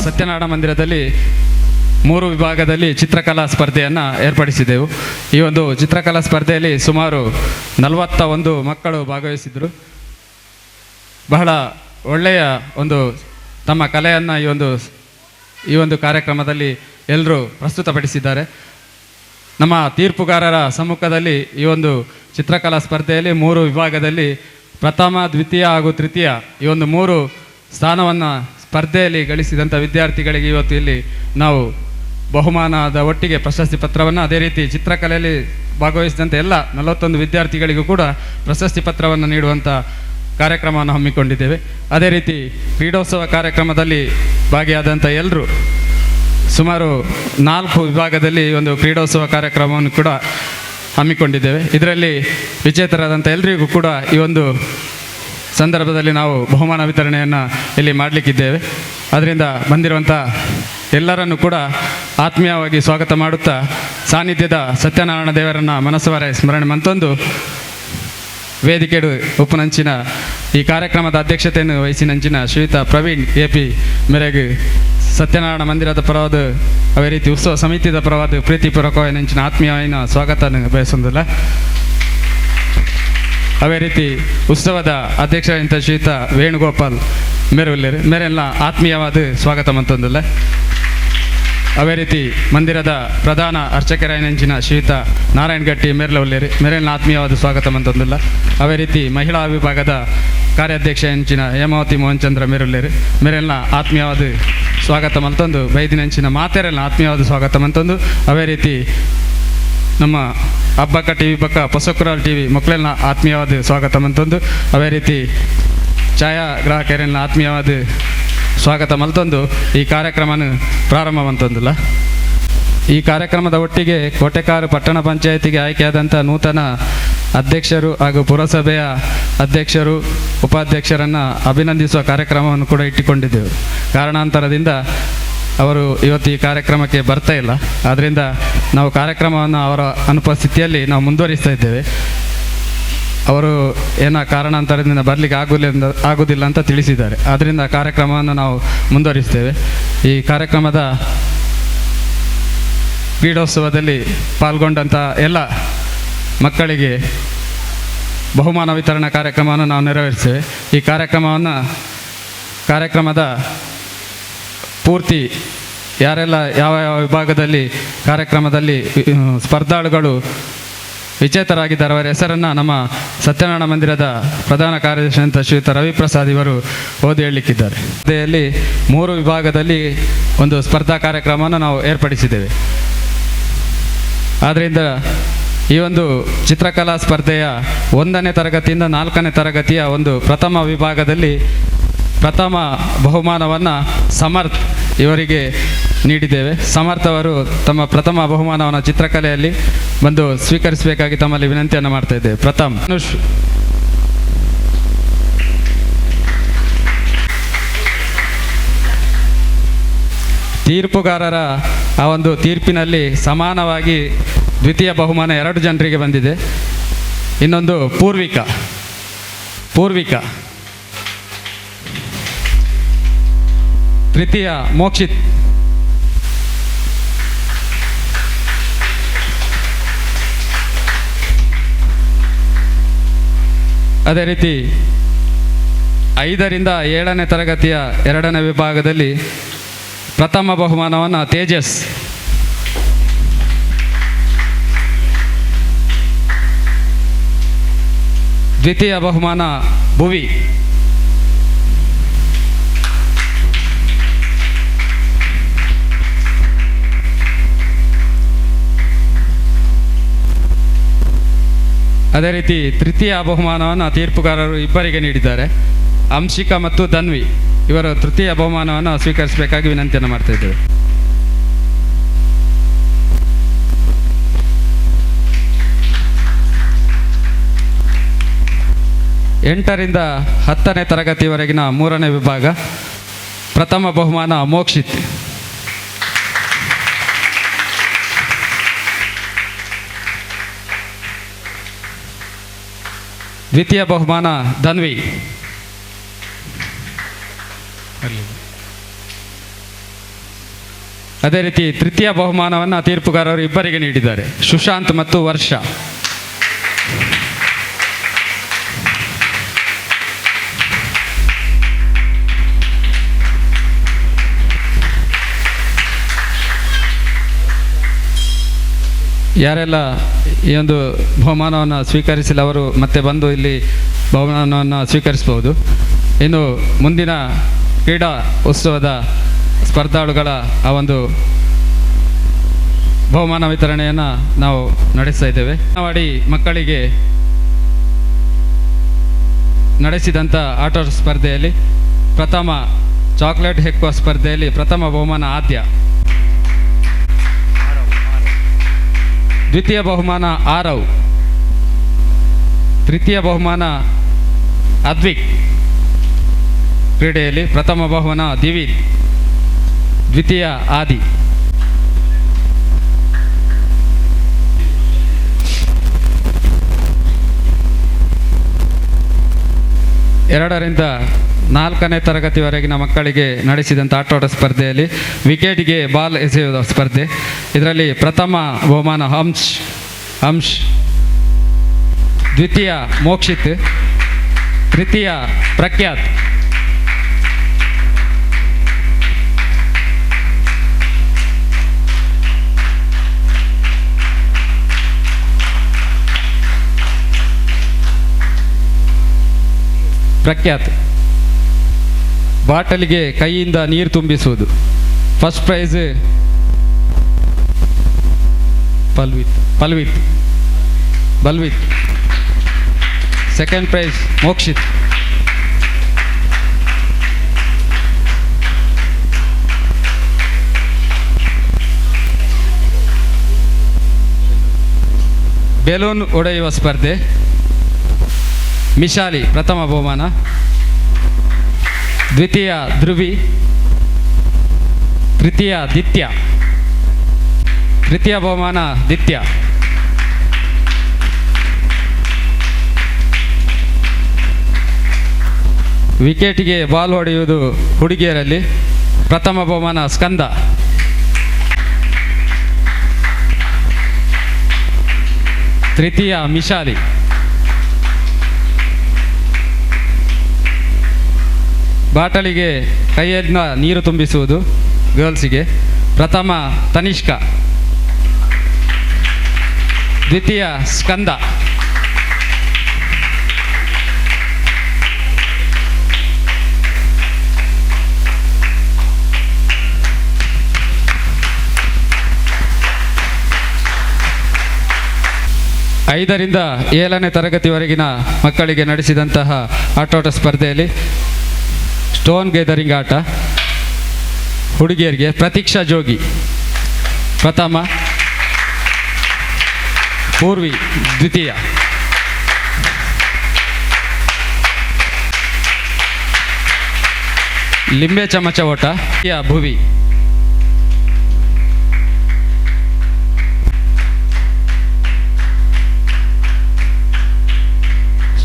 ಸತ್ಯನಾರಾಯಣ ಮಂದಿರದಲ್ಲಿ 3 ವಿಭಾಗದಲ್ಲಿ ಚಿತ್ರಕಲಾ ಸ್ಪರ್ಧೆಯನ್ನು ಏರ್ಪಡಿಸಿದೆವು. ಈ ಒಂದು ಚಿತ್ರಕಲಾ ಸ್ಪರ್ಧೆಯಲ್ಲಿ ಸುಮಾರು 41 ಮಕ್ಕಳು ಭಾಗವಹಿಸಿದರು. ಬಹಳ ಒಳ್ಳೆಯ ಒಂದು ತಮ್ಮ ಕಲೆಯನ್ನು ಈ ಒಂದು ಕಾರ್ಯಕ್ರಮದಲ್ಲಿ ಎಲ್ಲರೂ ಪ್ರಸ್ತುತಪಡಿಸಿದ್ದಾರೆ. ನಮ್ಮ ತೀರ್ಪುಗಾರರ ಸಮ್ಮುಖದಲ್ಲಿ ಈ ಒಂದು ಚಿತ್ರಕಲಾ ಸ್ಪರ್ಧೆಯಲ್ಲಿ 3 ವಿಭಾಗದಲ್ಲಿ ಪ್ರಥಮ, ದ್ವಿತೀಯ ಹಾಗೂ ತೃತೀಯ ಈ ಒಂದು 3 ಸ್ಥಾನವನ್ನು ಸ್ಪರ್ಧೆಯಲ್ಲಿ ಗಳಿಸಿದಂಥ ವಿದ್ಯಾರ್ಥಿಗಳಿಗೆ ಇವತ್ತು ಇಲ್ಲಿ ನಾವು ಬಹುಮಾನದ ಒಟ್ಟಿಗೆ ಪ್ರಶಸ್ತಿ ಪತ್ರವನ್ನು, ಅದೇ ರೀತಿ ಚಿತ್ರಕಲೆಯಲ್ಲಿ ಭಾಗವಹಿಸಿದಂಥ ಎಲ್ಲ 41 ವಿದ್ಯಾರ್ಥಿಗಳಿಗೂ ಕೂಡ ಪ್ರಶಸ್ತಿ ಪತ್ರವನ್ನು ನೀಡುವಂಥ ಕಾರ್ಯಕ್ರಮವನ್ನು ಹಮ್ಮಿಕೊಂಡಿದ್ದೇವೆ. ಅದೇ ರೀತಿ ಕ್ರೀಡೋತ್ಸವ ಕಾರ್ಯಕ್ರಮದಲ್ಲಿ ಭಾಗಿಯಾದಂಥ ಎಲ್ಲರೂ ಸುಮಾರು 4 ವಿಭಾಗದಲ್ಲಿ ಒಂದು ಕ್ರೀಡೋತ್ಸವ ಕಾರ್ಯಕ್ರಮವನ್ನು ಕೂಡ ಹಮ್ಮಿಕೊಂಡಿದ್ದೇವೆ. ಇದರಲ್ಲಿ ವಿಜೇತರಾದಂಥ ಎಲ್ಲರಿಗೂ ಕೂಡ ಈ ಒಂದು ಸಂದರ್ಭದಲ್ಲಿ ನಾವು ಬಹುಮಾನ ವಿತರಣೆಯನ್ನು ಇಲ್ಲಿ ಮಾಡಲಿಕ್ಕಿದ್ದೇವೆ. ಅದರಿಂದ ಬಂದಿರುವಂಥ ಎಲ್ಲರನ್ನು ಕೂಡ ಆತ್ಮೀಯವಾಗಿ ಸ್ವಾಗತ ಮಾಡುತ್ತಾ ಸಾನ್ನಿಧ್ಯದ ಸತ್ಯನಾರಾಯಣ ದೇವರನ್ನು ಮನಸ್ಸುವರೆ ಸ್ಮರಣೆ ಮಂತೊಂದು ವೇದಿಕೆಡು ಉಪನಂಚಿನ ಈ ಕಾರ್ಯಕ್ರಮದ ಅಧ್ಯಕ್ಷತೆಯನ್ನು ವಹಿಸಿನಂಚಿನ ಶ್ರೀಯುತ ಪ್ರವೀಣ್ AP ಮೇರೆಗೆ ಸತ್ಯನಾರಾಯಣ ಮಂದಿರದ ಪರವಾದ ಅವೇ ರೀತಿ ಉತ್ಸವ ಸಮಿತಿದ ಪರವಾದ ಪ್ರೀತಿಪೂರ್ವಕವಾಗಿ ನಂಚಿನ ಆತ್ಮೀಯವಾದ ಸ್ವಾಗತ ಬಯಸೋದಿಲ್ಲ. ಅವೇ ರೀತಿ ಉತ್ಸವದ ಅಧ್ಯಕ್ಷರಾದಂಥ ಶ್ರೀಯುತ ವೇಣುಗೋಪಾಲ್ ಮೇರೆಲ್ಲ ಆತ್ಮೀಯವಾದ ಸ್ವಾಗತ ಮಂತೊಂದಿಲ್ಲ. ಅವೇ ರೀತಿ ಮಂದಿರದ ಪ್ರಧಾನ ಅರ್ಚಕರಾಯನಂಚಿನ ಶ್ರೀಯುತ ನಾರಾಯಣ್ ಗಟ್ಟಿ ಮೇರೆಲ್ಲ ಆತ್ಮೀಯವಾದ ಸ್ವಾಗತ ಮಂತೊಂದಿಲ್ಲ. ಅವೇ ರೀತಿ ಮಹಿಳಾ ವಿಭಾಗದ ಕಾರ್ಯಾಧ್ಯಕ್ಷ ಎಂಚಿನ ಹೇಮಾವತಿ ಮೋಹನ್ ಚಂದ್ರ ಮೇರೆಲ್ಲ ಆತ್ಮೀಯವಾದ ಸ್ವಾಗತ ಮಂತೊಂದು ಬೈದಿನಂಚಿನ ಮಾತೆರೆಲ್ಲ ಆತ್ಮೀಯವಾದ ಸ್ವಾಗತ ಮಂತೊಂದು. ಅವೇ ರೀತಿ ನಮ್ಮ ಹಬ್ಬಕ್ಕ TV ಪಕ್ಕ ಪೊಸಕುರಾಲ್ TV ಮಕ್ಕಳೆಲ್ಲ ಆತ್ಮೀಯವಾದ ಸ್ವಾಗತ ಮಂತೊಂದು. ಅವೇ ರೀತಿ ಛಾಯಾಗ್ರಾಹಕರೆಲ್ಲ ಆತ್ಮೀಯವಾದ ಸ್ವಾಗತ ಮಲ್ತೊಂದು ಈ ಕಾರ್ಯಕ್ರಮನ ಪ್ರಾರಂಭ ಮಂತೊಂದಿಲ್ಲ. ಈ ಕಾರ್ಯಕ್ರಮದ ಒಟ್ಟಿಗೆ ಕೋಟೆಕಾರು ಪಟ್ಟಣ ಪಂಚಾಯತಿಗೆ ಆಯ್ಕೆಯಾದಂಥ ನೂತನ ಅಧ್ಯಕ್ಷರು ಹಾಗೂ ಪುರಸಭೆಯ ಅಧ್ಯಕ್ಷರು, ಉಪಾಧ್ಯಕ್ಷರನ್ನು ಅಭಿನಂದಿಸುವ ಕಾರ್ಯಕ್ರಮವನ್ನು ಕೂಡ ಇಟ್ಟುಕೊಂಡಿದ್ದೆವು. ಕಾರಣಾಂತರದಿಂದ ಅವರು ಇವತ್ತು ಈ ಕಾರ್ಯಕ್ರಮಕ್ಕೆ ಬರ್ತಾ ಇಲ್ಲ. ಆದ್ದರಿಂದ ನಾವು ಕಾರ್ಯಕ್ರಮವನ್ನು ಅವರ ಅನುಪಸ್ಥಿತಿಯಲ್ಲಿ ನಾವು ಮುಂದುವರಿಸ್ತಾ ಇದ್ದೇವೆ. ಅವರು ಕಾರಣಾಂತರದಿಂದ ಬರಲಿಕ್ಕೆ ಆಗುವುದಿಲ್ಲ ಅಂತ ತಿಳಿಸಿದ್ದಾರೆ. ಆದ್ದರಿಂದ ಕಾರ್ಯಕ್ರಮವನ್ನು ನಾವು ಮುಂದುವರಿಸ್ತೇವೆ. ಈ ಕಾರ್ಯಕ್ರಮದ ಕ್ರೀಡೋತ್ಸವದಲ್ಲಿ ಪಾಲ್ಗೊಂಡಂಥ ಎಲ್ಲ ಮಕ್ಕಳಿಗೆ ಬಹುಮಾನ ವಿತರಣಾ ಕಾರ್ಯಕ್ರಮವನ್ನು ನಾವು ನೆರವೇರಿಸ್ತೇವೆ. ಈ ಕಾರ್ಯಕ್ರಮದ ಪೂರ್ತಿ ಯಾರೆಲ್ಲ ಯಾವ ವಿಭಾಗದಲ್ಲಿ ಕಾರ್ಯಕ್ರಮದಲ್ಲಿ ಸ್ಪರ್ಧಾಳುಗಳು ವಿಜೇತರಾಗಿದ್ದಾರೆ ಅವರ ಹೆಸರನ್ನು ನಮ್ಮ ಸತ್ಯನಾರಾಯಣ ಮಂದಿರದ ಪ್ರಧಾನ ಕಾರ್ಯದರ್ಶಿ ಅಂತ ಶ್ರೀಯುತ ರವಿಪ್ರಸಾದ್ ಇವರು ಓದಿ ಹೇಳಲಿಕ್ಕಿದ್ದಾರೆ. ಸ್ಪರ್ಧೆಯಲ್ಲಿ 3 ವಿಭಾಗದಲ್ಲಿ ಒಂದು ಸ್ಪರ್ಧಾ ಕಾರ್ಯಕ್ರಮವನ್ನು ನಾವು ಏರ್ಪಡಿಸಿದ್ದೇವೆ. ಆದ್ದರಿಂದ ಈ ಒಂದು ಚಿತ್ರಕಲಾ ಸ್ಪರ್ಧೆಯ 1ನೇ ತರಗತಿಯಿಂದ 4ನೇ ತರಗತಿಯ ಒಂದು ಪ್ರಥಮ ವಿಭಾಗದಲ್ಲಿ ಪ್ರಥಮ ಬಹುಮಾನವನ್ನು ಸಮರ್ಥ್ ಇವರಿಗೆ ನೀಡಿದ್ದೇವೆ. ಸಮರ್ಥ್ ಅವರು ತಮ್ಮ ಪ್ರಥಮ ಬಹುಮಾನವನ್ನು ಚಿತ್ರಕಲೆಯಲ್ಲಿ ಬಂದು ಸ್ವೀಕರಿಸಬೇಕಾಗಿ ತಮ್ಮಲ್ಲಿ ವಿನಂತಿಯನ್ನು ಮಾಡ್ತಾ ಇದ್ದೇವೆ. ಪ್ರಥಮ ಅನುಷ್. ತೀರ್ಪುಗಾರರ ಆ ಒಂದು ತೀರ್ಪಿನಲ್ಲಿ ಸಮಾನವಾಗಿ ದ್ವಿತೀಯ ಬಹುಮಾನ 2 ಜನರಿಗೆ ಬಂದಿದೆ. ಇನ್ನೊಂದು ಪೂರ್ವಿಕಾ. ತೃತೀಯ ಮೋಕ್ಷಿತ್. ಅದೇ ರೀತಿ 5ರಿಂದ 7ನೇ ತರಗತಿಯ 2ನೇ ವಿಭಾಗದಲ್ಲಿ ಪ್ರಥಮ ಬಹುಮಾನವನ್ನು ತೇಜಸ್. ದ್ವಿತೀಯ ಬಹುಮಾನ ಭುವಿ. ಅದೇ ರೀತಿ ತೃತೀಯ ಬಹುಮಾನವನ್ನು ತೀರ್ಪುಗಾರರು ಇಬ್ಬರಿಗೆ ನೀಡಿದ್ದಾರೆ. ಅಂಶಿಕಾ ಮತ್ತು ಧನ್ವಿ ಇವರು ತೃತೀಯ ಬಹುಮಾನವನ್ನು ಸ್ವೀಕರಿಸಬೇಕಾಗಿ ವಿನಂತಿಯನ್ನು ಮಾಡ್ತಾ ಇದ್ದೇವೆ. ಎಂಟರಿಂದ 10ನೇ ತರಗತಿವರೆಗಿನ 3ನೇ ವಿಭಾಗ ಪ್ರಥಮ ಬಹುಮಾನ ಮೋಕ್ಷಿತ್. ದ್ವಿತೀಯ ಬಹುಮಾನ ಧನ್ವಿ. ಅದೇ ರೀತಿ ತೃತೀಯ ಬಹುಮಾನವನ್ನು ತೀರ್ಪುಗಾರರು ಇಬ್ಬರಿಗೆ ನೀಡಿದ್ದಾರೆ, ಸುಶಾಂತ್ ಮತ್ತು ವರ್ಷ. ಯಾರೆಲ್ಲ ಈ ಒಂದು ಬಹುಮಾನವನ್ನು ಸ್ವೀಕರಿಸಿಲ್ಲ ಅವರು ಮತ್ತೆ ಬಂದು ಇಲ್ಲಿ ಬಹುಮಾನವನ್ನು ಸ್ವೀಕರಿಸಬಹುದು. ಇನ್ನು ಮುಂದಿನ ಕ್ರೀಡಾ ಉತ್ಸವದ ಸ್ಪರ್ಧಾಳುಗಳ ಆ ಒಂದು ಬಹುಮಾನ ವಿತರಣೆಯನ್ನು ನಾವು ನಡೆಸ್ತಾ ಇದ್ದೇವೆ. ಅಂಗನವಾಡಿ ಮಕ್ಕಳಿಗೆ ನಡೆಸಿದಂಥ ಆಟೋಟ ಸ್ಪರ್ಧೆಯಲ್ಲಿ ಪ್ರಥಮ ಚಾಕ್ಲೇಟ್ ಹೆಕ್ಕುವ ಸ್ಪರ್ಧೆಯಲ್ಲಿ ಪ್ರಥಮ ಬಹುಮಾನ ಆದ್ಯ, ದ್ವಿತೀಯ ಬಹುಮಾನ ಆರವ್, ತೃತೀಯ ಬಹುಮಾನ ಅದ್ವಿಕ್. ಕ್ರೀಡೆಯಲ್ಲಿ ಪ್ರಥಮ ಬಹುಮಾನ ದಿವಿತ್, ದ್ವಿತೀಯ ಆದಿ. ಎರಡರಿಂದ 4ನೇ ತರಗತಿವರೆಗಿನ ಮಕ್ಕಳಿಗೆ ನಡೆಸಿದಂಥ ಆಟೋಟ ಸ್ಪರ್ಧೆಯಲ್ಲಿ ವಿಕೆಟ್ಗೆ ಬಾಲ್ ಎಸೆಯುವ ಸ್ಪರ್ಧೆ, ಇದರಲ್ಲಿ ಪ್ರಥಮ ಬಹುಮಾನ ಹಂಶ್, ದ್ವಿತೀಯ ಮೋಕ್ಷಿತ್, ತೃತೀಯ ಪ್ರಖ್ಯಾತ್. ಬಾಟಲಿಗೆ ಕೈಯಿಂದ ನೀರು ತುಂಬಿಸುವುದು. First prize Balvith, second prize Mokshit. Balloon ಒಡೆಯುವ ಸ್ಪರ್ಧೆ ಮಿಶಾಲಿ ಪ್ರಥಮ ಬಹುಮಾನ, ದ್ವಿತೀಯ ಧ್ರುವಿ, ತೃತೀಯ ದಿತ್ಯ, ತೃತೀಯ ಬಹುಮಾನ ದಿತ್ಯ. ವಿಕೆಟ್ಗೆ ಬಾಲ್ ಹೊಡೆಯುವುದು ಹುಡುಗಿಯರಲ್ಲಿ ಪ್ರಥಮ ಬಹುಮಾನ ಸ್ಕಂದ, ತೃತೀಯ ಮಿಶಾಲಿ. ಬಾಟಲಿಗೆ ಕೈಯಿಂದ ನೀರು ತುಂಬಿಸುವುದು ಗರ್ಲ್ಸಿಗೆ ಪ್ರಥಮ ತನಿಷ್ಕಾ, ದ್ವಿತೀಯ ಸ್ಕಂದ. ಐದರಿಂದ 7ನೇ ತರಗತಿವರೆಗಿನ ಮಕ್ಕಳಿಗೆ ನಡೆಸಿದಂತಹ ಆಟೋಟ ಸ್ಪರ್ಧೆಯಲ್ಲಿ ಸ್ಟೋನ್ ಗ್ಯಾದರಿಂಗ್ ಆಟ ಹುಡುಗಿಯರಿಗೆ ಪ್ರತೀಕ್ಷಾ ಜೋಗಿ ಪ್ರಥಮ, ಪೂರ್ವಿ ದ್ವಿತೀಯ. ಲಿಂಬೆ ಚಮಚ ಓಟ ಭುವಿ.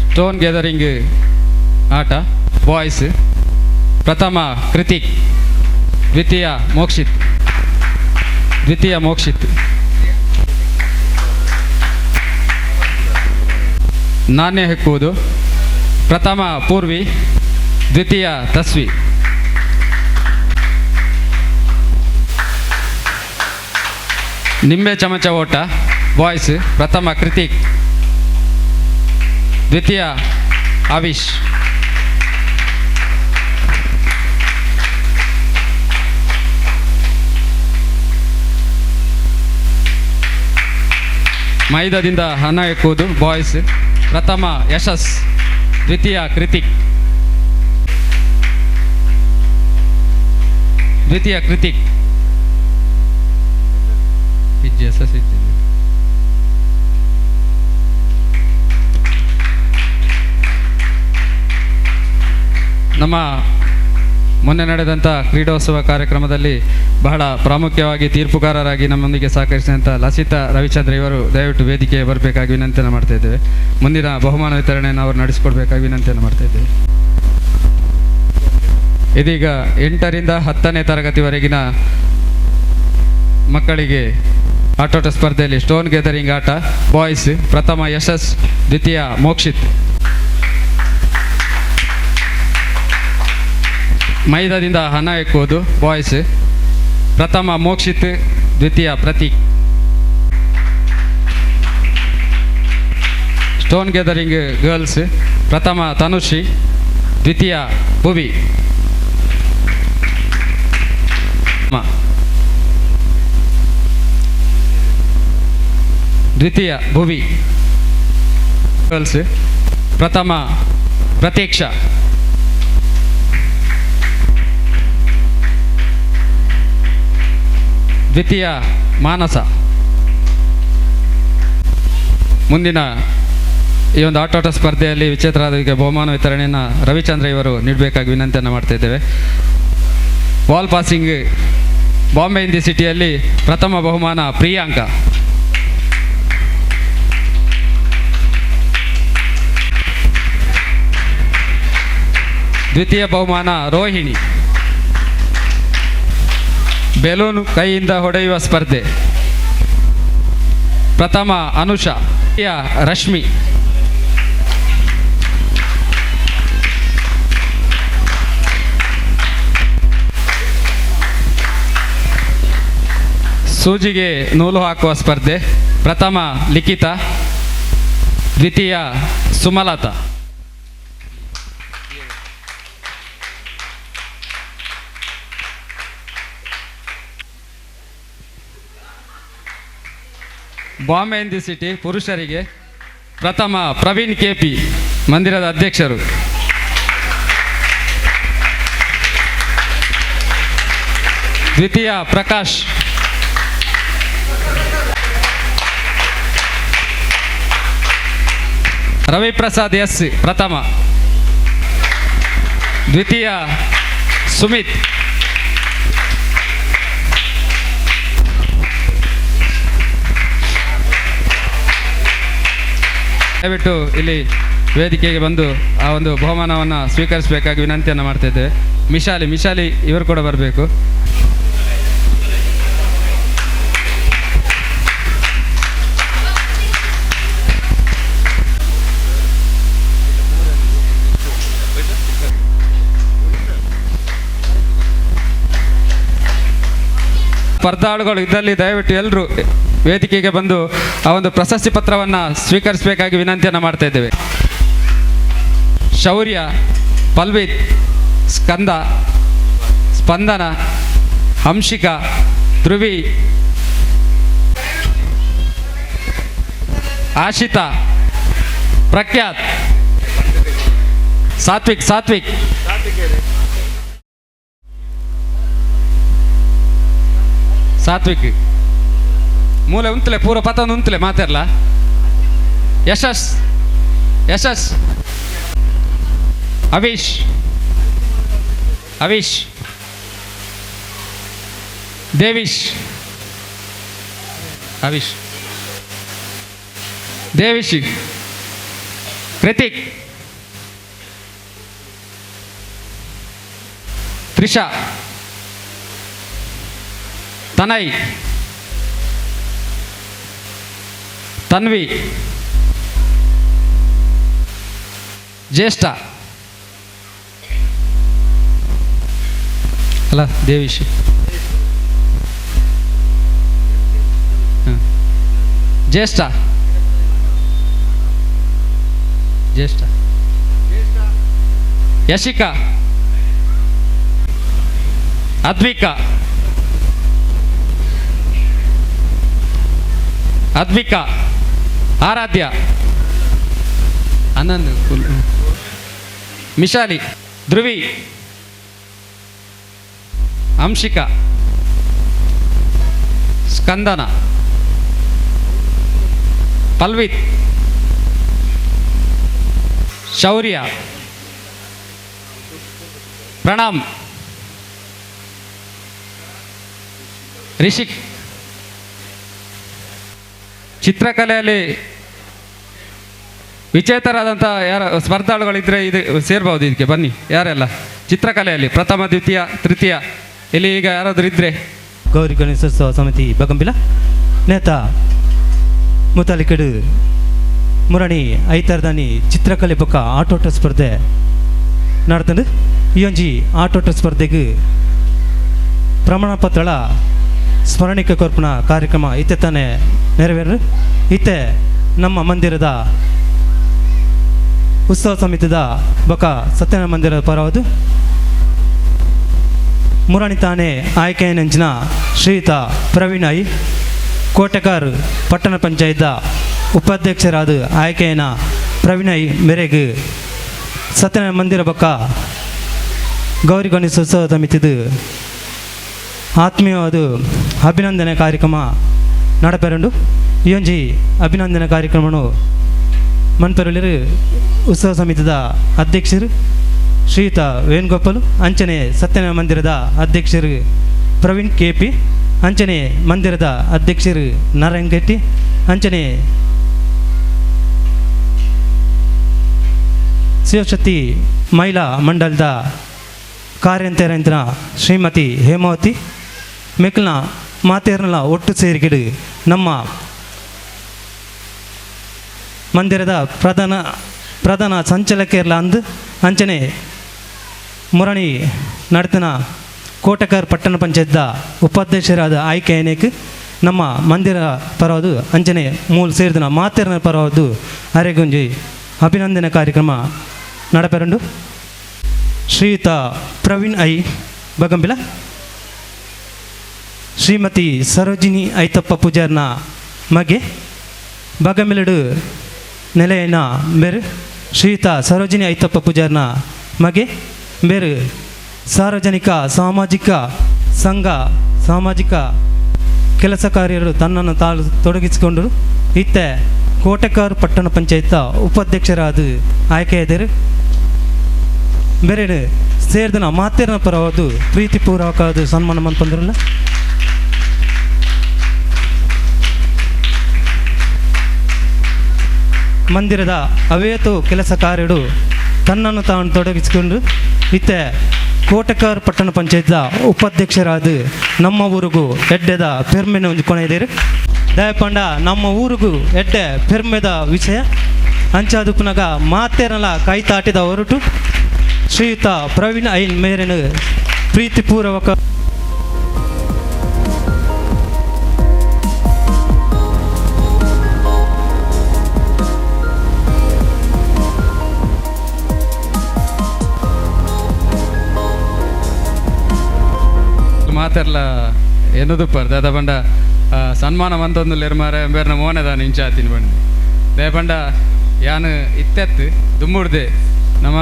ಸ್ಟೋನ್ ಗ್ಯಾದರಿಂಗ್ ಆಟ ಬಾಯ್ಸ್ ಪ್ರಥಮ ಕೃತಿಕ್, ದ್ವಿತೀಯ ಮೋಕ್ಷಿತ್. ನಾಣ್ಯ ಹೆಕ್ಕುವುದು ಪ್ರಥಮ ಪೂರ್ವಿ, ದ್ವಿತೀಯ ತಸ್ವಿ. ನಿಂಬೆ ಚಮಚ ಓಟ ಬಾಯ್ಸ್ ಪ್ರಥಮ ಕೃತಿಕ್, ದ್ವಿತೀಯ ಆವಿಷ್. ಮೈದಾದಿಂದ ಹಣ ಎಕ್ಕುವುದು ಬಾಯ್ಸ್ ಪ್ರಥಮ ಯಶಸ್, ದ್ವಿತೀಯ ಕೃತಿಕ್, ನಮ್ಮ ಮೊನ್ನೆ ನಡೆದಂಥ ಕ್ರೀಡೋತ್ಸವ ಕಾರ್ಯಕ್ರಮದಲ್ಲಿ ಬಹಳ ಪ್ರಾಮುಖ್ಯವಾಗಿ ತೀರ್ಪುಗಾರರಾಗಿ ನಮ್ಮೊಂದಿಗೆ ಸಹಕರಿಸಿದಂಥ ಲಸಿತಾ ರವಿಚಂದ್ರ ಇವರು ದಯವಿಟ್ಟು ವೇದಿಕೆಗೆ ಬರಬೇಕಾಗಿ ವಿನಂತಿಯನ್ನು ಮಾಡ್ತಾ ಇದ್ದೇವೆ. ಮುಂದಿನ ಬಹುಮಾನ ವಿತರಣೆಯನ್ನು ಅವರು ನಡೆಸಿಕೊಡ್ಬೇಕಾಗಿ ವಿನಂತಿಯನ್ನು ಮಾಡ್ತಾ ಇದ್ದೇವೆ. ಇದೀಗ 8ರಿಂದ 10ನೇ ತರಗತಿವರೆಗಿನ ಮಕ್ಕಳಿಗೆ ಆಟೋಟ ಸ್ಪರ್ಧೆಯಲ್ಲಿ ಸ್ಟೋನ್ ಗ್ಯಾದರಿಂಗ್ ಆಟ ಬಾಯ್ಸ್ ಪ್ರಥಮ ಯಶಸ್, ದ್ವಿತೀಯ ಮೋಕ್ಷಿತ್. ಮೈದಾದಿಂದ ಹಣ ಎಕ್ಕುವುದು ಬಾಯ್ಸ್, ಪ್ರಥಮ ಮೋಕ್ಷಿತ್, ದ್ವಿತೀಯ ಪ್ರತೀಕ್. ಸ್ಟೋನ್ ಗ್ಯಾದರಿಂಗ್ ಗರ್ಲ್ಸ್ ಪ್ರಥಮ ತನುಶ್ರೀ, ದ್ವಿತೀಯ ಭುವಿ. ದ್ವಿತೀಯ ಭುವಿ ಗರ್ಲ್ಸ್, ಪ್ರಥಮ ಪ್ರತೀಕ್ಷಾ. ದ್ವಿತೀಯ ಮಾನಸ. ಮುಂದಿನ ಈ ಒಂದು ಆಟೋಟ ಸ್ಪರ್ಧೆಯಲ್ಲಿ ವಿಜೇತರಾದವರಿಗೆ ಬಹುಮಾನ ವಿತರಣೆಯನ್ನು ರವಿಚಂದ್ರ ಇವರು ನೀಡಬೇಕಾಗಿ ವಿನಂತಿಯನ್ನು ಮಾಡ್ತಾ ಇದ್ದೇವೆ. Wall passing Bombay in the ಸಿಟಿಯಲ್ಲಿ ಪ್ರಥಮ ಬಹುಮಾನ ಪ್ರಿಯಾಂಕ. ದ್ವಿತೀಯ ಬಹುಮಾನ ರೋಹಿಣಿ. ಬೆಲೂನ್ ಕೈಯಿಂದ ಹೊಡೆಯುವ ಸ್ಪರ್ಧೆ ಪ್ರಥಮ ಅನುಷಾ, ದ್ವಿತೀಯ ರಶ್ಮಿ. ಸೂಜಿಗೆ ನೂಲು ಹಾಕುವ ಸ್ಪರ್ಧೆ ಪ್ರಥಮ ಲಿಖಿತ, ದ್ವಿತೀಯ Sumalatha. Bombay in the city ಪುರುಷರಿಗೆ ಪ್ರಥಮ ಪ್ರವೀಣ್ ಕೆಪಿ, ಮಂದಿರದ ಅಧ್ಯಕ್ಷರು. ದ್ವಿತೀಯ ಪ್ರಕಾಶ್. ರವಿಪ್ರಸಾದ್ ಎಸ್ ಪ್ರಥಮ, ದ್ವಿತೀಯ ಸುಮಿತ್. ದಯವಿಟ್ಟು ಇಲ್ಲಿ ವೇದಿಕೆಗೆ ಬಂದು ಆ ಒಂದು ಬಹುಮಾನವನ್ನು ಸ್ವೀಕರಿಸಬೇಕಾಗಿ ವಿನಂತಿಯನ್ನು ಮಾಡ್ತಾ ಇದ್ದೇವೆ. ಮಿಶಾಲಿ ಇವರು ಕೂಡ ಬರಬೇಕು. ಸ್ಪರ್ಧಾಳುಗಳು ಇದ್ದಲ್ಲಿ ದಯವಿಟ್ಟು ಎಲ್ಲರೂ ವೇದಿಕೆಗೆ ಬಂದು ಆ ಒಂದು ಪ್ರಶಸ್ತಿ ಪತ್ರವನ್ನು ಸ್ವೀಕರಿಸಬೇಕಾಗಿ ವಿನಂತಿಯನ್ನು ಮಾಡ್ತಾ ಇದ್ದೇವೆ. ಶೌರ್ಯ, ಪಲ್ವಿತ್, ಸ್ಕಂದ, ಸ್ಪಂದನ, ಹಂಶಿಕಾ, ಧ್ರುವಿ, ಆಶಿತಾ, ಪ್ರಖ್ಯಾತ್, ಸಾತ್ವಿಕ್ ಮೂಲೆ ಉಂತಲೆ ಪೂರ ಪತನ ಉಂತಲೆ ಮಾತಾರಲ್ಲ. ಯಶಸ್ ಅವಿಶ್ ದೇವಿಶ್ ಕೃತಿಕ್, ತ್ರಿಷಾ, ತನಯ್, ತನ್ವಿ, ಜ್ಯೇಷ್ಠ ಅಲ್ಲ ದೇವಿಶ್, ಜ್ಯೇಷ್ಠ ಯಶಿಕಾ, ಅದ್ವಿಕಾ, ಆರಾಧ್ಯ, ಆನಂದ್, ಮಿಶಾಲಿ, ಧ್ರುವಿ, ಹಂಶಿಕಾ, ಸ್ಕಂದನ, ಪಲ್ವಿತ್, ಶೌರ್ಯ, ಪ್ರಣಾಮ್, ರಿಷಿಕ್. ಚಿತ್ರಕಲೆಯಲ್ಲಿ ವಿಜೇತರಾದಂಥ ಯಾರು ಸ್ಪರ್ಧಾಳುಗಳಿದ್ದರೆ ಇದು ಸೇರ್ಬೋದು, ಇದಕ್ಕೆ ಬನ್ನಿ. ಯಾರೆಲ್ಲ ಚಿತ್ರಕಲೆಯಲ್ಲಿ ಪ್ರಥಮ, ದ್ವಿತೀಯ, ತೃತೀಯ ಇಲ್ಲಿ ಈಗ ಯಾರಾದರೂ ಇದ್ದರೆ ಗೌರಿ ಗಣೇಶೋತ್ಸವ ಸಮಿತಿ ಬಗಂಬಿಲ ನೇತ ಮುತಾಲಿಕಡು ಮುರಣಿ ಐತರದಾನಿ ಚಿತ್ರಕಲೆ ಬೊಕ್ಕ ಆಟೋಟ ಸ್ಪರ್ಧೆ ನಡ್ತಂಡು ಈ ಒಂಜಿ ಆಟೋಟ ಸ್ಪರ್ಧೆಗೆ ಪ್ರಮಾಣ ಪತ್ರಳ ಸ್ಮರಣಿಕೆ ಕೊರ್ಪಣ ಕಾರ್ಯಕ್ರಮ ಇತ್ತೆ ತಾನೇ ನೆರವೇರು ಇತ್ತೆ ನಮ್ಮ ಮಂದಿರದ ಉತ್ಸವ ಸಮಿತಿದ ಬೊಕ್ಕ ಸತ್ಯನಾರಾಯಣ ಮಂದಿರದ ಪರವದು ಮುರಣಿ ತಾನೇ ಆಯ್ಕೆಯಂಚಿನ ಶ್ರೀಯುತ ಪ್ರವೀಣ್ ಐ ಕೋಟೆಕಾರ್ ಪಟ್ಟಣ ಪಂಚಾಯತ್ ಉಪಾಧ್ಯಕ್ಷರಾದ ಆಯ್ಕೆಯನ ಪ್ರವೀಣ್ ಐ ಮೇರೆಗೆ ಸತ್ಯನಾರಾಯಣ ಮಂದಿರ ಬೊಕ್ಕ ಗೌರಿ ಗಣೇಶೋತ್ಸವ ಸಮಿತಿದು ಆತ್ಮೀಯವಾದ ಅಭಿನಂದನೆ ಕಾರ್ಯಕ್ರಮ ನಡಪೆರಂಡು ಈ ಒಂಜಿ ಅಭಿನಂದನೆ ಕಾರ್ಯಕ್ರಮನು ಮನ್ಪೆರಲಿರು ಉತ್ಸವ ಸಮಿತಿದ ಅಧ್ಯಕ್ಷರು ಶ್ರೀಯುತ ವೇಣುಗೋಪಾಲ್ ಅಂಚನೆ ಸತ್ಯನಾರಾಯಣ ಮಂದಿರದ ಅಧ್ಯಕ್ಷರು ಪ್ರವೀಣ್ KP ಅಂಚನೆ ಮಂದಿರದ ಅಧ್ಯಕ್ಷರು ನಾರಾಯಣ್ ಗೆಟ್ಟಿ ಅಂಚನೆ ಶಿವಶಕ್ತಿ ಮಹಿಳಾ ಮಂಡಲದ ಕಾರ್ಯಂತರ ಶ್ರೀಮತಿ ಹೇಮಾವತಿ ಮೆಕ್ಲನ ಮಾತೇರ್ನಲ ಒಟ್ಟು ಸೇರಿಕೆಡು ನಮ್ಮ ಮಂದಿರದ ಪ್ರಧಾನ ಸಂಚಾಲಕರ್ಲ ಅಂದು ಅಂಚನೆ ಮುರಣಿ ನಡತನ ಕೋಟೆಕಾರ್ ಪಟ್ಟಣ ಪಂಚಾಯತ್ದ ಉಪಾಧ್ಯಕ್ಷರಾದ ಆಯ್ಕೆ ಏನೇಕ್ ನಮ್ಮ ಮಂದಿರ ಪರವಾದು ಅಂಚನೆ ಮೂಲ ಸೇರಿದ ಮಾತೇರ್ನ ಪರವಾದು ಅರೆಗೊಂಜಿ ಅಭಿನಂದನೆ ಕಾರ್ಯಕ್ರಮ ನಡಪೆರಂಡು ಶ್ರೀಯುತ ಪ್ರವೀಣ್ ಐ ಬಗಂಬಿಲ ಶ್ರೀಮತಿ ಸರೋಜಿನಿ ಐತಪ್ಪ ಪೂಜಾರ್ನ ಮಗೆ ಬಗಂಬಿಲಡು ನೆಲೆಯನ ಬೇರು ಶ್ರೀಯುತ ಸರೋಜಿನಿ ಐತಪ್ಪ ಪೂಜಾರ್ನ ಮಗೆ ಬೇರು ಸಾರ್ವಜನಿಕ ಸಾಮಾಜಿಕ ಸಂಘ ಸಾಮಾಜಿಕ ಕೆಲಸ ಕಾರ್ಯರು ತನ್ನನ್ನು ತೊಡಗಿಸಿಕೊಂಡರು ಇತ್ತೆ ಕೋಟೆಕಾರ್ ಪಟ್ಟಣ ಪಂಚಾಯತ್ ಉಪಾಧ್ಯಕ್ಷರಾದ ಆಯ್ಕೆಯಾದರು ಬೇರೆ ಸೇರಿದ ಮಾತೇರ್ನ ಪರವಾದ ಪ್ರೀತಿಪೂರ್ವಕವಾದ ಸನ್ಮಾನ ಮನ್ಪಂದಿರಲ್ಲ ಮಂದಿರದ ಅವೇತು ಕೆಲಸ ಕಾರ್ಯಡು ತನ್ನನ್ನು ತಾನು ತೊಡಗಿಸಿಕೊಂಡು ಇತ್ತೆ ಕೋಟೆಕಾರ್ ಪಟ್ಟಣ ಪಂಚಾಯತ್ ಉಪಾಧ್ಯಕ್ಷರಾದ ನಮ್ಮ ಊರಿಗೂ ಎಡ್ಡೆದ ಪೆರ್ಮೆನ ಒಂದು ಕೊನೆಯಿದ್ದೀರಿ ದಯಪಂಡ ನಮ್ಮ ಊರಿಗೂ ಎಡ್ಡೆ ಪೆರ್ಮೆದ ವಿಷಯ ಅಂಚಾದುಪ್ಪನಾಗ ಮಾತೇರಲ್ಲ ಕೈ ತಾಟಿದ ಹೊರಟು ಶ್ರೀಯುತ ಪ್ರವೀಣ್ ಐನ್ ಮೇರಿನ ಪ್ರೀತಿಪೂರ್ವಕ ಮಾತೆರ್ಲ ಎನ್ನುದುಪ್ಪರ್ ದಾದ ಪಂಡ ಸನ್ಮಾನ ಮಂತೊಂದು ಲೆರ್ಮಾರೆ ಬೇರ್ನ ಮೋನೆದ ನಿಂಚಾತಿನ ಬಂದು ದಯಪಂಡ ಯಾನು ಇತ್ತೆತ್ತು ದುಮ್ಮುಡ್ದೆ ನಮ್ಮ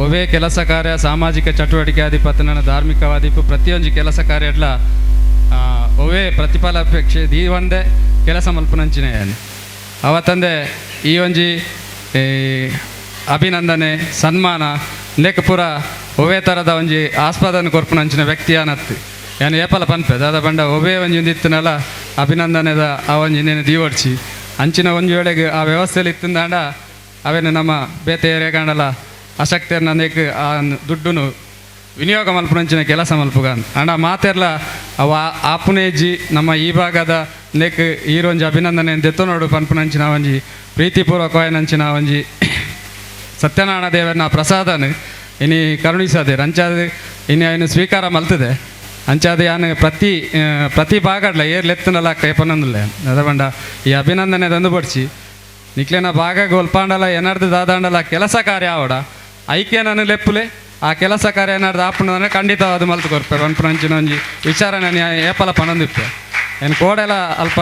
ಒವೇ ಕೆಲಸ ಕಾರ್ಯ ಸಾಮಾಜಿಕ ಚಟುವಟಿಕೆ ಆದಿಪತ್ತು ನನ್ನ ಧಾರ್ಮಿಕವಾದಿಪ್ಪು ಪ್ರತಿಯೊಂದು ಕೆಲಸ ಕಾರ್ಯ ಎಲ್ಲ ಒವೇ ಪ್ರತಿಫಲಾಪೇಕ್ಷೆ ದಿ ಒಂದೇ ಕೆಲಸ ಮಲ್ಪನಂಚಿನ ಅವತ್ತಂದೆ ಈ ಒಂಜಿ ಅಭಿನಂದನೆ ಸನ್ಮಾನ ಲೆಕ್ಕ ಪೂರ ಒವೇ ಥರದ ಒಂಜಿ ಆಸ್ಪದನ್ನು ಕೊರ್ಪನಂಚಿನ ವ್ಯಕ್ತಿ ಅನ್ನತ್ತು ಏನು ಏಪಲ ಪನ್ಪೆ ದಾದ ಬಂಡ ಒವೇ ಒಂಜಿ ಒಂದಿತ್ತನಲ್ಲ ಅಭಿನಂದನೆದ ಆ ಒಂಜಿ ಇನ್ನೇನು ದೀವಡ್ಸಿ ಅಂಚಿನ ಒಂಜಿ ವೇಳೆಗೆ ಆ ವ್ಯವಸ್ಥೆಯಲ್ಲಿ ಇತ್ತಂದಾಂಡ ಅವೇನು ನಮ್ಮ ಬೇತೆ ಏರಿಯಾಗಂಡಲ್ಲ ಆಸಕ್ತಿಯನ್ನು ಅಂದೇಕ್ ಆ ದುಡ್ಡುನು ವಿನಿಯೋಗ ಮಲ್ಪನಂಚಿನ ಕೆಲಸ ಮಲ್ಪುಗ ಅಂಡ ಮಾತೆರ್ಲ ಅವ ಆಪುನೇಜಿ ನಮ್ಮ ಈ ಭಾಗದ ನೇಕ್ ಈರೊಂಜಿ ಅಭಿನಂದನೆ ದೆತ್ತು ನೋಡು ಪನ್ಪುನಂಚಿನ ಒಂಜಿ ಪ್ರೀತಿಪೂರ್ವಕವಾಯಿನಂಚಿನ ಒಂಜಿ ಸತ್ಯನಾರಾಯಣ ದೇವನ ಪ್ರಸಾದನು ಇನಿ ಕರುಣಿಸದೆ ರಂಚಾದ ಇನ್ನು ಏನು ಸ್ವೀಕಾರ ಮಲ್ತದೆ ಅಂಚಾದ ಯಾನು ಪ್ರತಿ ಭಾಗಡ್ಲ ಏರ್ಲೆತ್ತನಲ್ಲ ಕೈಪನಂದಿಲ್ಲ ಅದ ಬಂಡ ಈ ಅಭಿನಂದನೆ ತಂದು ಬಡ್ಸಿ ನಿಕ್ಲೇನ ಭಾಗ ಗೊಲ್ಪಾಂಡಲ ಏನಾರ್ದು ದಾದಾಂಡಲ ಕೆಲಸ ಕಾರ್ಯ ಆವಡ ಐಕ್ಯ ನಾನು ಲೆಪ್ಪುಲೆ ಆ ಕೆಲಸ ಕಾರ್ಯ ಏನಾರ್ದು ಆಪುಣಂದ್ರೆ ಖಂಡಿತವಾದ ಮಲ್ತು ಕೊರ್ಪೆ ಪಂಪುನಂಚಿನ ಒಂಜಿ ವಿಚಾರ ನಾನು ಏಪಲ ಪಣಂದಿಪ್ಪೆ ಏನು ಕೋಡೆಲ ಅಲ್ಪ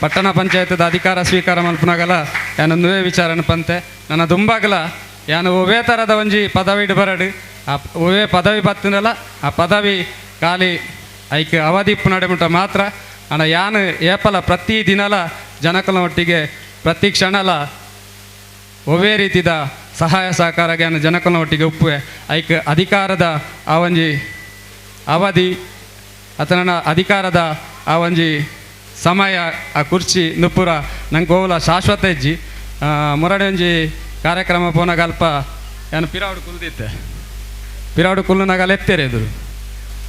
ಪಟ್ಟಣ ಪಂಚಾಯತದ ಅಧಿಕಾರ ಸ್ವೀಕಾರ ಮಲ್ಪನಾಗಲ್ಲ ಏನೊಂದುವೇ ವಿಚಾರನ ಪಂತೆ ನನ್ನ ದುಂಬಾಗಲ ಯಾನು ಒವೇ ಥರದ ಒಂಜಿ ಪದವಿ ಇಡ್ಬರಡು ಆ ಒವೇ ಪದವಿ ಬತ್ತನಲ್ಲ ಆ ಪದವಿ ಖಾಲಿ ಐಕೆ ಅವಧಿಪ್ಪು ನಡೆಮುಟ ಮಾತ್ರ ಅಣ್ಣ ಯಾನು ಏಪಲ ಪ್ರತಿ ದಿನಲ ಜನಕಲ ಒಟ್ಟಿಗೆ ಪ್ರತಿ ಕ್ಷಣಲ ಒವೇ ರೀತಿದ ಸಹಾಯ ಸಹಕಾರ ಜ್ಞಾನ ಜನಕಲ ಒಟ್ಟಿಗೆ ಉಪ್ಪುವೆ ಐಕೆ ಅಧಿಕಾರದ ಆ ಒಂಜಿ ಅವಧಿ ಅಥವಾ ಅಧಿಕಾರದ ಆ ಒಂಜಿ ಸಮಯ ಆ ಕುರ್ಚಿ ನುಪ್ಪುರ ನಂಗೆ ಹೋಗಲ ಶಾಶ್ವತ ಇಜ್ಜಿ ಮೊರಡೆ ಒಂಜಿ ಕಾರ್ಯಕ್ರಮ ಪೋನಾಗ ಅಲ್ಪ ಏನು ಪಿರಾವಡು ಕುಲ್ದಿತ್ತೆ ಪಿರಾವಡು ಕುಲ್ಲುನಾಗ ಎತ್ತೇರೆ ಎದುರು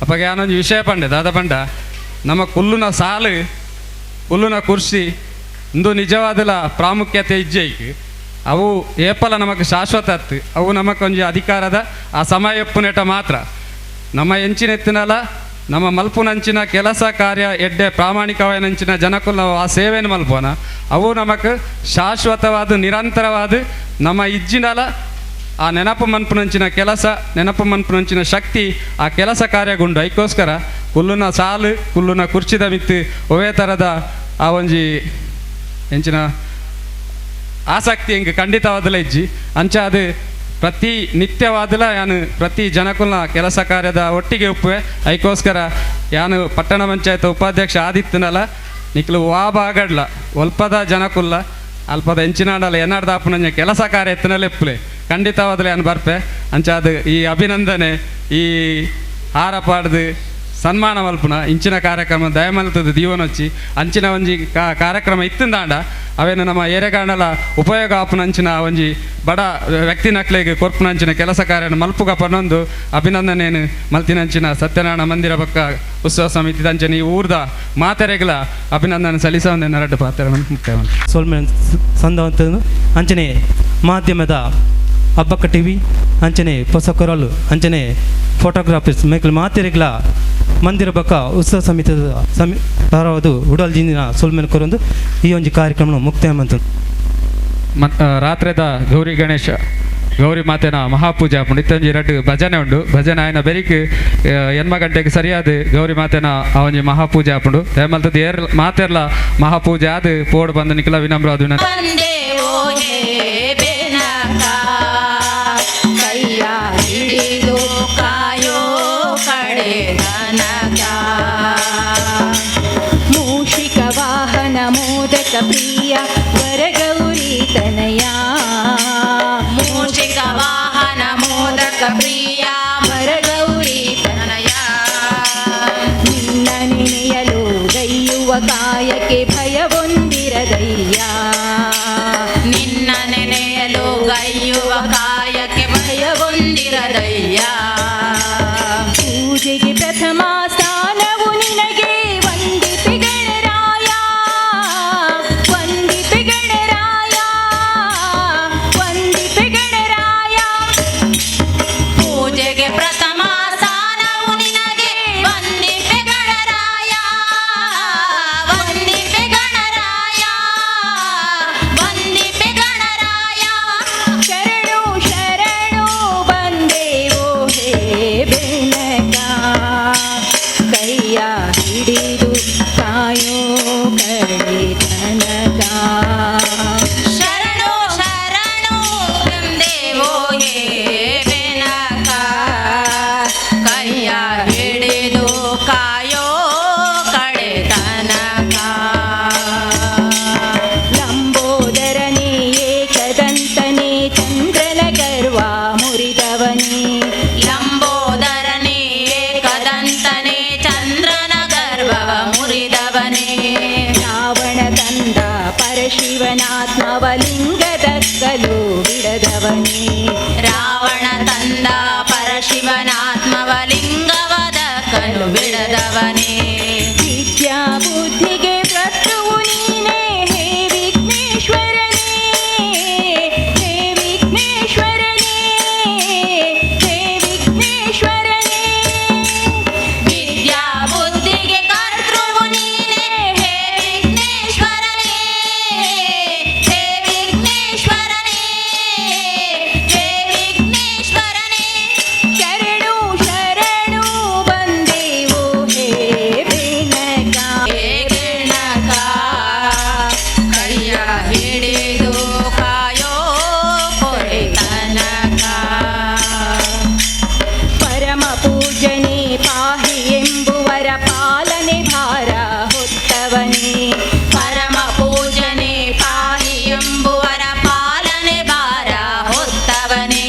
ಅಪ್ಪಾಗ ಏನೊಂದು ವಿಷಯ ಪಂಡೆ ದಾದ ಪಂಡ ನಮ್ಮ ಕುಲ್ಲುನ ಸಾಲು ಕುಲ್ಲುನ ಕುರ್ಸಿ ಇಂದು ನಿಜವಾದ ಪ್ರಾಮುಖ್ಯತೆ ಇಜ್ಜೈಕ್ ಅವು ಏಪಲ ನಮಗೆ ಶಾಶ್ವತ ಅತ್ತು ಅವು ನಮಗೊಂದು ಅಧಿಕಾರದ ಆ ಸಮಯ ಎಪ್ಪುನೆಟ ಮಾತ್ರ ನಮ್ಮ ಎಂಚಿನೆತ್ತಿನಲ ನಮ್ಮ ಮಲ್ಪುನಂಚಿನ ಕೆಲಸ ಕಾರ್ಯ ಎಡ್ಡೆ ಪ್ರಾಮಾಣಿಕವಾದಂಚಿನ ಜನಕ್ಕೂ ನಾವು ಆ ಸೇವೆಯನ್ನು ಮಲ್ಪೋನ ಅವು ನಮಗೆ ಶಾಶ್ವತವಾದ ನಿರಂತರವಾದ ನಮ್ಮ ಇಜ್ಜಿನಲ ಆ ನೆನಪು ಮನ್ಪುನಂಚಿನ ಕೆಲಸ ನೆನಪು ಮನ್ಪುನಂಚಿನ ಶಕ್ತಿ ಆ ಕೆಲಸ ಕಾರ್ಯಗುಂಡು ಅದಕ್ಕೋಸ್ಕರ ಕುಲ್ಲುನ ಸಾಲು ಕುಲ್ಲುನ ಕುರ್ಚಿದ ಮಿತ್ತು ಒವೇ ಥರದ ಆ ಒಂಜಿ ಎಂಚಿನ ಆಸಕ್ತಿ ಹಿಂಗೆ ಖಂಡಿತವಾದಲ ಇಜ್ಜಿ ಅಂಚ ಅದು ಪ್ರತಿ ನಿತ್ಯವಾದಲ ಯಾನು ಪ್ರತಿ ಜನಕ್ಕುಲ್ನ ಕೆಲಸ ಕಾರ್ಯದ ಒಟ್ಟಿಗೆ ಉಪ್ಪುವೆ ಅದಕ್ಕೋಸ್ಕರ ಯಾನು ಪಟ್ಟಣ ಪಂಚಾಯತ್ ಉಪಾಧ್ಯಕ್ಷ ಆದಿತ್ತನಲ್ಲ ನಿಕ್ಲು ವಾಬಾಗಡ್ಲ ಒಲ್ಪದ ಜನಕ್ಕುಲ್ಲ ಅಲ್ಪದ ಎಂಚಿನಾಡಲ್ಲ ಎನ್ನಾಡ್ದ ಅಪ್ಪನ ಕೆಲಸ ಕಾರ್ಯ ಎತ್ತನಲ್ಲಿ ಎಪ್ಪಲೆ ಖಂಡಿತವಾದಲೆ ಯಾನು ಬರ್ಪೆ ಅಂಚ ಅದು ಈ ಅಭಿನಂದನೆ ಈ ಹಾರ ಪಾಡ್ದು ಸನ್ಮಾನ ಮಲ್ಪುನ ಇಂಚಿನ ಕಾರ್ಯಕ್ರಮ ದಯಮಲ್ತದ ದೀವನೊಚ್ಚಿ ಅಂಚಿನ ಒಂಜಿ ಕಾರ್ಯಕ್ರಮ ಇತ್ತಂದಾಂಡ ಅವೇನು ನಮ್ಮ ಏರೆಗಾಂಡಲ ಉಪಯೋಗ ಆಪುನ ಅಂಚಿನ ಒಂಜಿ ಬಡ ವ್ಯಕ್ತಿ ನಕ್ಲೆಗೆ ಕೊರ್ಪುನಂಚಿನ ಕೆಲಸ ಕಾರ್ಯ ಮಲ್ಪುಗ ಪನ್ನೊಂದು ಅಭಿನಂದನೆಯನ್ನು ಮಲ್ತಿನಂಚಿನ ಸತ್ಯನಾರಾಯಣ ಮಂದಿರ ಪಕ್ಕ ಉತ್ಸವ ಸಮಿತಿ ಅಂಚನೆ ಈ ಊರ್ದ ಮಾತೆರೆಗಳ ಅಭಿನಂದನೆ ಸಲ್ಲಿಸೋಂದೆ ನರಡು ಪಾತ್ರ ಮುಖ್ಯ ಸೋಲ್ಮೆ ಸಂದವಂತ ಅಂಚನೆ ಮಾಧ್ಯಮದ ಹಬ್ಬಕ್ಕ ಟಿವಿ ಅಂಚನೆ ಪೊಸಕೊರಲು ಅಂಚನೆ ಫೋಟೋಗ್ರಾಫರ್ಸ್ ಮೇಕಲ್ ಮಾತೆರೆಗಳ ಮಂದಿರ ಬಕ್ಕ ಉತ್ಸವ ಸಮಿತಿದ ಪರವಾದ ಉಡಲ್ ಜಿಂದಿನ ಸೋಲ್ಮೆನ್ ಕೊರೊಂದು ಈ ಒಂಜಿ ಕಾರ್ಯಕ್ರಮ ಮುಕ್ತಾಯ ಮಂತ ರಾತ್ರಿದ ಗೌರಿ ಗಣೇಶ ಗೌರಿ ಮಾತೆನ ಮಹಾಪೂಜೆ ಆಪುಂಡು ಇತ್ತೊಂಜಿ ಎರಡು ಭಜನೆ ಉಂಡು ಭಜನೆ ಆಯ್ನ ಬೆರಿಕ್ ಎನ್ಮ ಗಂಟೆಗೆ ಸರಿಯಾದ ಗೌರಿ ಮಾತೆನ ಆ ಒಂಜಿ ಮಹಾಪೂಜೆ ಆಪುಂಡು ದಯಮಲ್ತದ ಮಾತೆರ್ಲ ಮಹಾಪೂಜೆ ಆದ ಪೋಡ್ ಬಂದು ನಿಖಲ ವಿನಮ್ರವಾದ ವಿನಂತಿ ಮೂಷಿಕ ವಾಹನ ಮೋದಕ ಪ್ರಿಯ ವರಗೌರಿ ತನಯ ಮೂಷಿಕ ವಾಹನ ಮೋದಕ ಪ್ರಿಯ ವರಗೌರಿ ತನಯ ನಿನ್ನ ನೆನೆಯಲು ಗೈಯುವ ಕಾಯಕ್ಕೆ ಭಯವೊಂದಿರದಯ್ಯ ನಿನ್ನ ನೆನೆಯಲು ಗೈಯುವ ಕಾಯಕ್ಕೆ ಭಯವೊಂದಿರದಯ್ಯ ಪೂಜೆಗೆ ಪ್ರಥಮ ಸ್ಥಾನವು ನಿನಗೆ ವಂದಿಪೆ ಗಣರಾಯ ವಂದಿಪೆ ಗಣರಾಯ ವಂದಿಪೆ ಗಣರಾಯ ಪೂಜೆಗೆ ಪ್ರಥಮ ಸ್ಥಾನವು ನಿನಗೆ ವಂದಿಪೆ ಗಣರಾಯ ವಂದಿಪೆ ಗಣರಾಯ ವಂದಿಪೆ ಗಣರಾಯ ಶರಣು ಶರಣು ಬಂದೇವೋ ಹೇ ಬೆನಕ ಕೈಯ ಹಿಡಿದು ಕಾಯೋ ಕಡೆ ತನಕ ಶರಣು ಶರಣು ಬಂದೇವೋ ಹೇ ಬೆನಕ ಕೈಯ ಹಿಡಿದು ಕಾಯೋ ಕಡೆ ತನಕ ಲಂಬೋದರನೇ ಏಕದಂತನೇ ಚಂದ್ರನ ಗರ್ವ ಮುರಿದವನೇ ಲಂಬೋದರನೇ ಏಕದಂತನೇ ಚಂದ್ರನ ಗರ್ವವ ಮುರಿದವನೇ ರಾವಣ ತಂದ ಪರಶಿವನಾತ್ಮವ ಲಿಂಗದಕ್ಕಲು ಬಿಡದವನೇ ರಾವಣ ತಂದ ಪರಶಿವನಾತ್ಮವ ಲಿಂಗವದಕ್ಕಲು ಬಿಡದವನೇ ವಿದ್ಯಾ ಬುದ್ಧಿಗೆ ಶತ್ರುವು ನೀನೇ ಹೇ ವಿಘ್ನೇಶ್ವರನೇ ಹೇ ವಿಘ್ನೇಶ್ವರನೇ ಹೇ ವಿಘ್ನೇಶ್ವರನೇ ವಿದ್ಯಾ ಬುದ್ಧಿಗೆ ಕರ್ತೃವು ನೀನೇ ಹೇ ವಿಘ್ನೇಶ್ವರನೇ ಹೇ ವಿಘ್ನೇಶ್ವರನೇ ಹೇ ವಿಘ್ನೇಶ್ವರನೇ ಶರಣು ಶರಣು ಬಂದೇವೋ ಹೇ ಬೆನಕ ಹೇ ಬೆನಕ ಕೈಯ ಹಿಡಿದು ಕಾಯೋ ಕೊಡೆ ತನಕ ಪರಮ ಪೂಜನೆ ಪಾಹಿ ಎಂಬುವರ ಪಾಲನೆ ಭಾರ ಹೊತ್ತವನೇ ಪರಮ ಪೂಜನೆ ಪಾಹಿ ಎಂಬುವರ ಪಾಲನೆ ಭಾರ ಹೊತ್ತವನೇ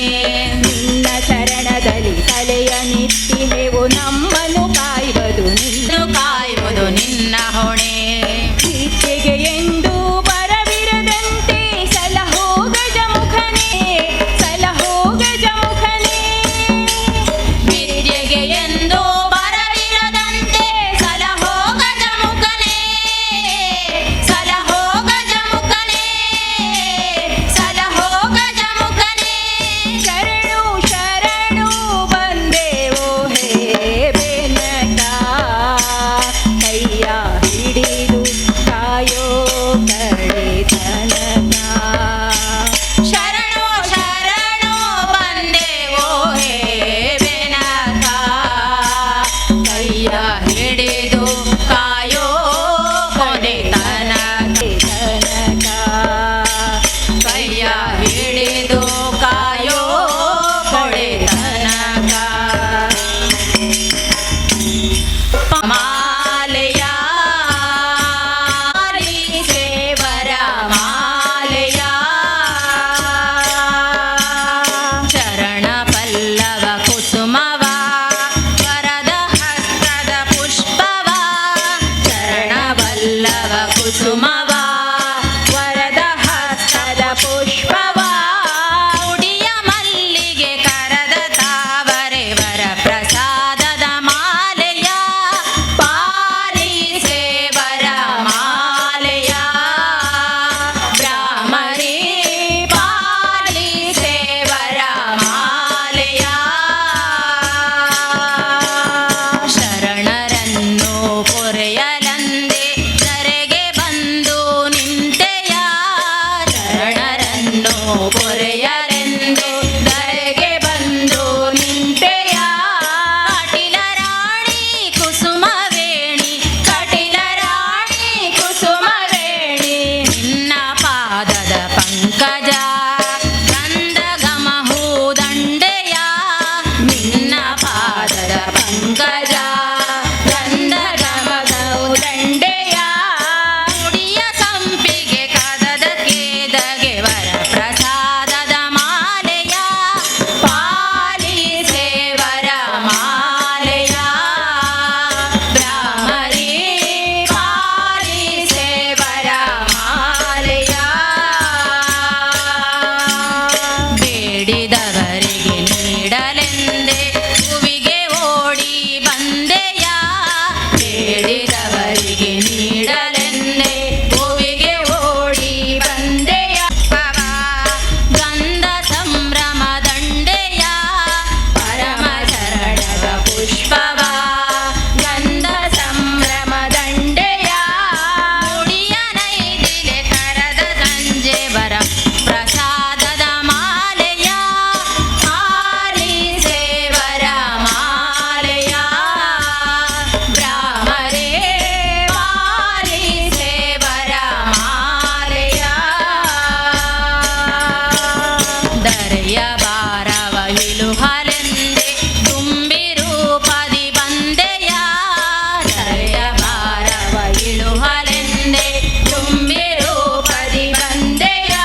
ನಿನ್ನ ಚರಣದಲ್ಲಿ ತಲೆಯ ನಿಟ್ಟಿಹೆವು ನಮ್ಮನ್ನು ಕಾಯುವುದು ನಿನ್ನ ಹೊಣೆ ವಿದ್ಯೆಗೆ ಎಂದು ಬರವಿರದಂತೆ ಸಲಹೋ ಗಜಮುಖನೇ ಸಲಹೋ ಗಜಮುಖನೇ ವಿದ್ಯೆಗೆ ಎಂದು ಬರವಿರದಂತೆ ಕುಸುಮವ ವರದ ಹಸ್ತದ ಪುಷ್ಪವ ಉಡಿಯ ಮಲ್ಲಿಗೆ ಕರದ ತಾವರೆ ವರ ಪ್ರಸಾದದ ಮಾಲೆಯ ಪಾಲಿಸೆ ವರ ಮಾಲೆಯ ಬ್ರಾಹ್ಮಣಿ ಪಾಲಿಸೆ ವರ ಮಾಲೆಯ ಶರಣರನ್ನು ಪೊರೆಯಲಂದೆ ಧರೆಗೆ ಬಂದು ನಿಂತೆಯ ಶರಣರನ್ನು ಪೊರೆಯಲೆಂದು ಧರೆಗೆ ಬಂದು ನಿಂತೆಯ ಕಟಿಲ ರಾಣಿ ಕುಸುಮವೇಣಿ ಕಟಿಲ ರಾಣಿ ಕುಸುಮವೇಣಿ ನಿನ್ನ ಪಾದದ ಪಂಕಜ ಗಂಧ ಗಮಹೂದಂಡೆಯ ನಿನ್ನ ಪಾದದ ಪಂಕಜ ಗಂಧ ಗಮಹೂದಂಡೆಯ ಮುಡಿಯ ಸಂಪಿಗೆ ಕದದ ಕೇದಗೆ ವರ ಪ್ರಸಾದದ ಮಾಲೆಯ ಪಾಲಿಸೆ ವರ ಮಾಲೆಯ ಬ್ರಾಹ್ಮಣಿ ಪಾಲಿಸೆ ವರ ಮಾಲೆಯ ಬೇಡಿದವರಿಗೆ ನೀಡಲೆಂದೆ ಹೂವಿಗೆ ಓಡಿ ಬಂದೆಯ ಬೇಡಿದವರಿಗೆ ನೀಡಲೆಂದೆ ಹೂವಿಗೆ ಓಡಿ ಬಂದೆಯ ಪವ ಗಂಧ ಸಂಭ್ರಮ ದಂಡೆಯ ಪರಮ ಶರಣದ ಪುಷ್ಪವ ಗಂಧ ಸಂಭ್ರಮ ದಂಡೆಯ ಮುಡಿಯ ನೈದಿಲೆ ಕರದ ಸಂಜೆ ವರ ಪ್ರಸಾದದ ಮಾಲೆಯ ಪಾಲಿಸೆ ವರ ಮಾಲೆಯ ಬ್ರಾಹ್ಮಣೇ ಪಾಲಿಸೆ ವರ ಮಾಲೆಯ ದರೆಯ ಬಾರವ ಇಳುಹಲೆಂದೆ ತುಂಬಿ ರೂಪದಿ ಬಂದೆಯ ದರೆಯ ಬಾರವ ಇಳುಹಲೆಂದೆ ತುಂಬಿ ರೂಪದಿ ಬಂದೆಯ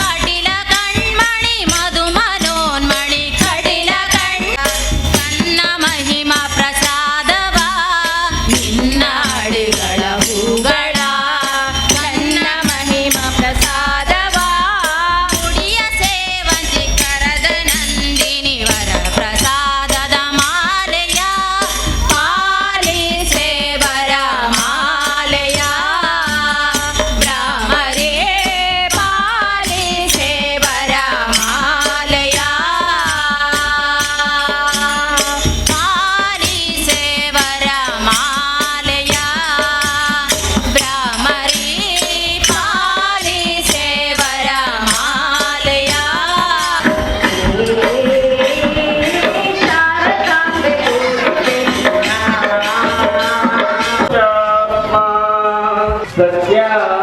ಕಟಿಲ ಕಣ್ಮಣಿ ಮಧು ಮನೋನ್ಮಣಿ ಕಟಿಲ ಕಣ್ಣ ಮಹಿಮ ಪ್ರಸಾದವ ನಿನ್ನ ಅಡಿಗಳ ಹೂಗಳ ಕನ್ನ ಮಹಿಮ ಪ್ರಸಾದವ ಮುಡಿಯ ಸೇವಂತಿ ಕರದ ನಂದಿನಿ ವರ ಪ್ರಸಾದದ ಮಾಲೆಯ ಪಾಲಿಸೆ ವರ ಮಾಲೆಯ ಬ್ರಾಹ್ಮಣೇ ಪಾಲಿಸೆ ವರ ಮಾಲೆಯ ಪಾಲಿಸೆ ವರ ಮಾಲೆಯ ಬ್ರಾಹ್ಮಣಿ ಪಾಲಿಸೆ ವರ ಮಾಲೆಯ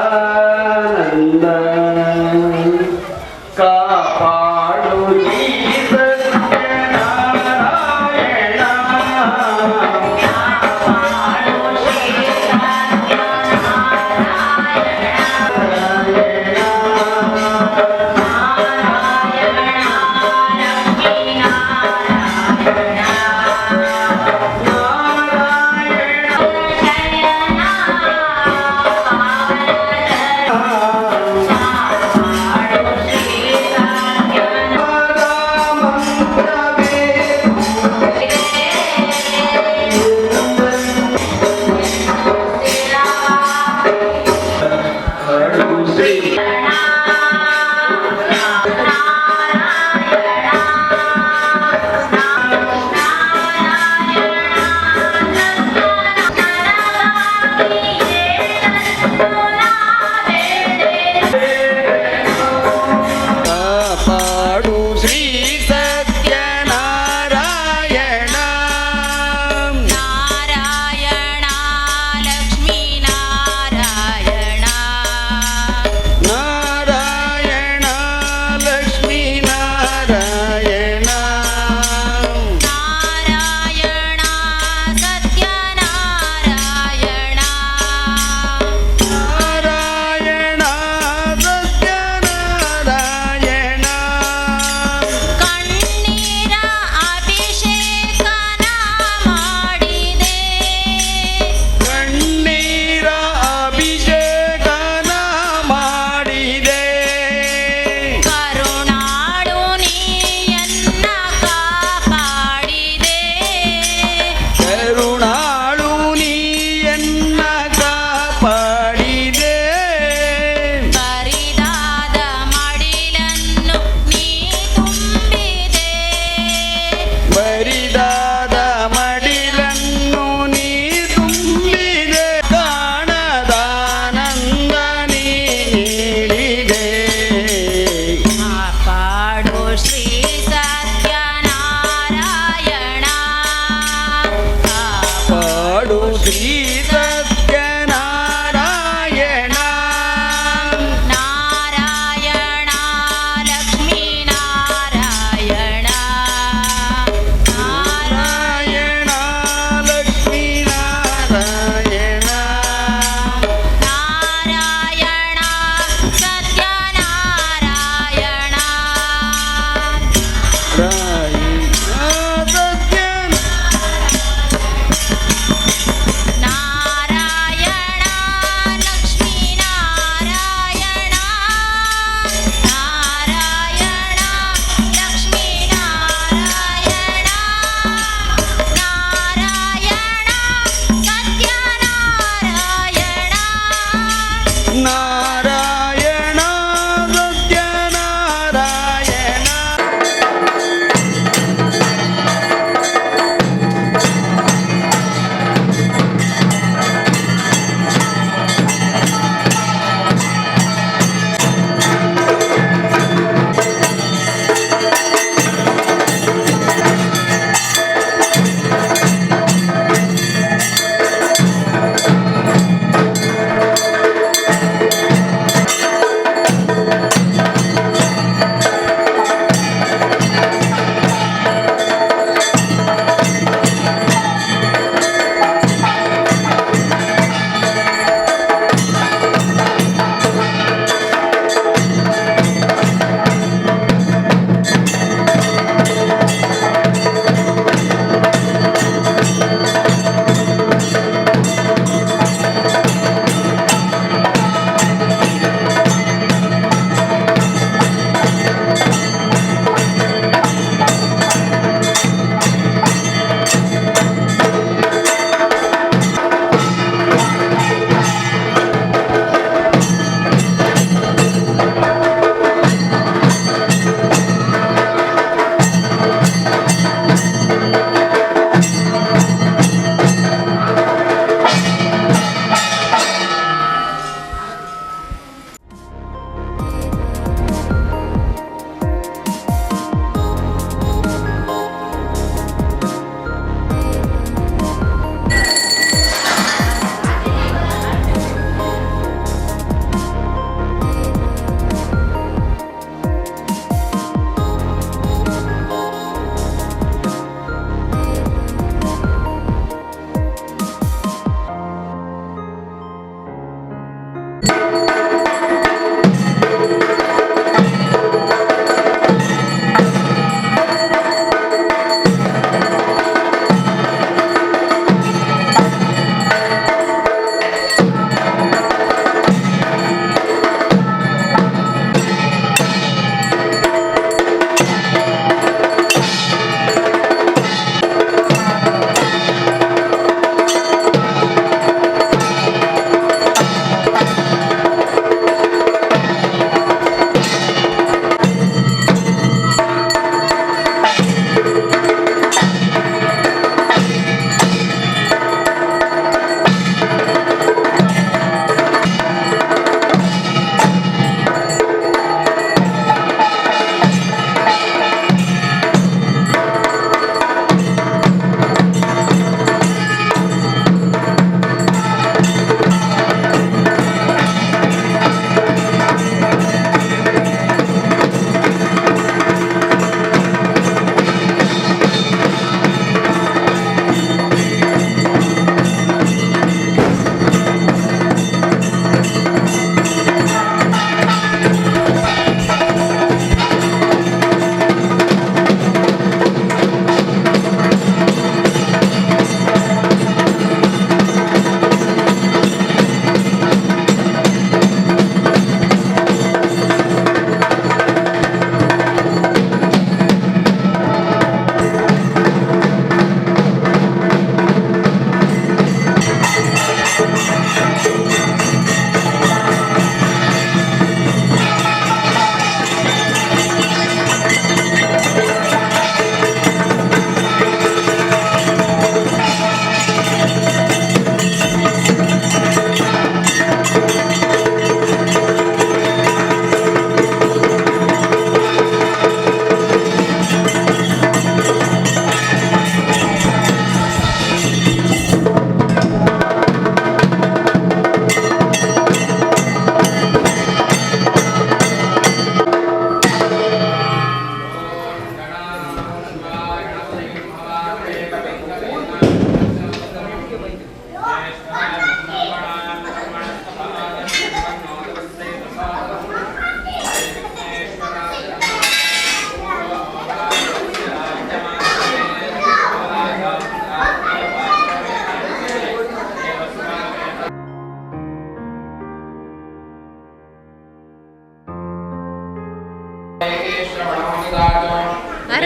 ಸತ್ಯಾನಂದ ಕಾಪಾಡು ಈ ಸತ್ಯನಾರಾಯಣ ಶರಣ ಸತ್ಯನಾರಾಯಣ ನಾರಾಯಣ ಲಕ್ಷ್ಮೀ ನಾರಾಯಣ ನಾರಾಯಣ ಲಕ್ಷ್ಮೀ ನಾರಾಯಣ ನಾರಾಯಣ ಸತ್ಯನಾರಾಯಣ ಸತ್ಯ ನಾರಾಯಣ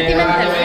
ತಿನ್ನಂತಲ್ವ